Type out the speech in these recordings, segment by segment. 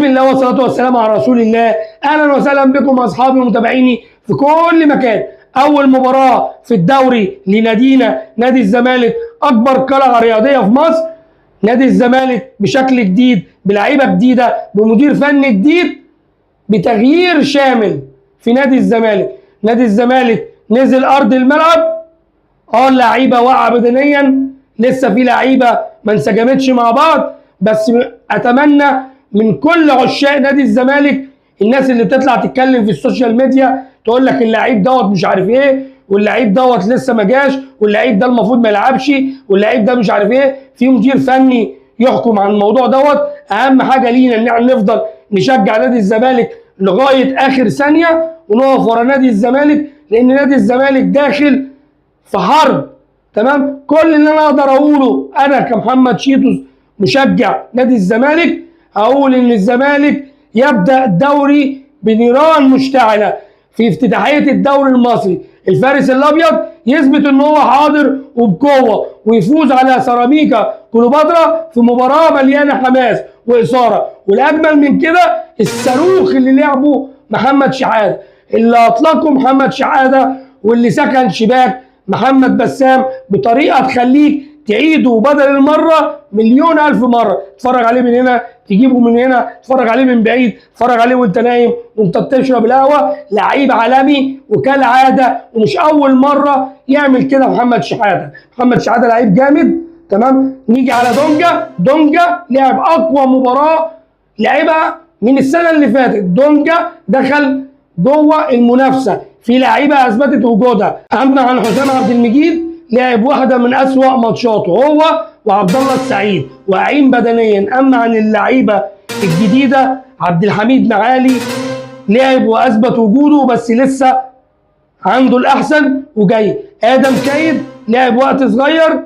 بسم الله والصلاة والسلام على رسول الله. أهلا وسهلا بكم أصحابي ومتابعيني في كل مكان. أول مباراة في الدوري لنادينا نادي الزمالك، أكبر قلعة رياضية في مصر. نادي الزمالك بشكل جديد، بلعيبة جديدة، بمدير فني جديد، بتغيير شامل في نادي الزمالك. نادي الزمالك نزل أرض الملعب، اللعيبة واقعة بدنيا، لسه في لعيبة ما انسجمتش مع بعض، بس أتمنى من كل عشاق نادي الزمالك، الناس اللي بتطلع تتكلم في السوشيال ميديا تقول لك اللعيب دوت مش عارف ايه، واللعيب دوت لسه ما جاش، واللعيب ده المفروض ما يلعبش، واللعيب ده مش عارف ايه، في مدير فني يحكم عن الموضوع دوت. اهم حاجه لينا ان احنا نفضل نشجع نادي الزمالك لغايه اخر ثانيه، ونقف ورا نادي الزمالك، لان نادي الزمالك داخل في حرب. تمام، كل اللي انا اقدر اقوله انا كمحمد شيتوس مشجع نادي الزمالك، اقول ان الزمالك يبدا الدوري بنيران مشتعله في افتتاحيه الدوري المصري. الفارس الابيض يثبت ان هو حاضر وبقوه، ويفوز على سيراميكا كليوباترا في مباراه مليانه حماس واثاره. والاجمل من كده الصاروخ اللي لعبه محمد شحاته، اللي اطلقه محمد شحاته، واللي سكن شباك محمد بسام بطريقه تخليك تعيده بدل المره مليون الف مره. تتفرج عليه من هنا، تجيبه من هنا، تتفرج عليه من بعيد، تتفرج عليه وانت نايم وانت بتشرب القهوه. لعيب عالمي وكالعاده، ومش اول مره يعمل كده محمد شحاته. محمد شحاته لعيب جامد. تمام، نيجي على دونجا لعب اقوى مباراه لعبها من السنه اللي فاتت. دونجا دخل جوه المنافسه، في لعيبه اثبتت وجودها. اما عن حسام عبد المجيد، لعب واحده من اسوأ ماتشاته هو وعبد الله السعيد، واعين بدنيا. اما عن اللعيبه الجديده، عبد الحميد معالي لعب واثبت وجوده، بس لسه عنده الاحسن وجاي. ادم كايد لعب وقت صغير،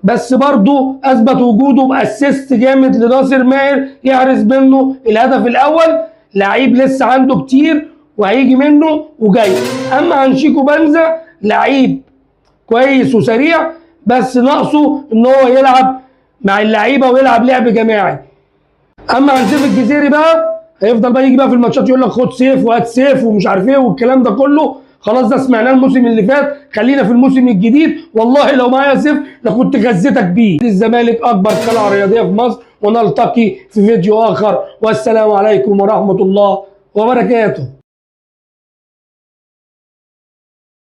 بس برضه اثبت وجوده باسيست جامد لناصر ماهر يحرز منه الهدف الاول. لعيب لسه عنده كتير وهيجي منه وجاي. اما عن شيكو بنزا، لعيب كويس وسريع، بس ناقصه ان هو يلعب مع اللعيبه ويلعب لعب جماعي. اما عن سيف الجزيري بقى، هيفضل بقى يجي بقى في الماتشات يقول لك خد سيف وهات سيف ومش عارف ايه والكلام ده كله. خلاص، ده سمعناه الموسم اللي فات، خلينا في الموسم الجديد. والله لو معايا سيف لكنت غزيتك بيه. الزمالك اكبر قلعه رياضيه في مصر، ونلتقي في فيديو اخر، والسلام عليكم ورحمه الله وبركاته.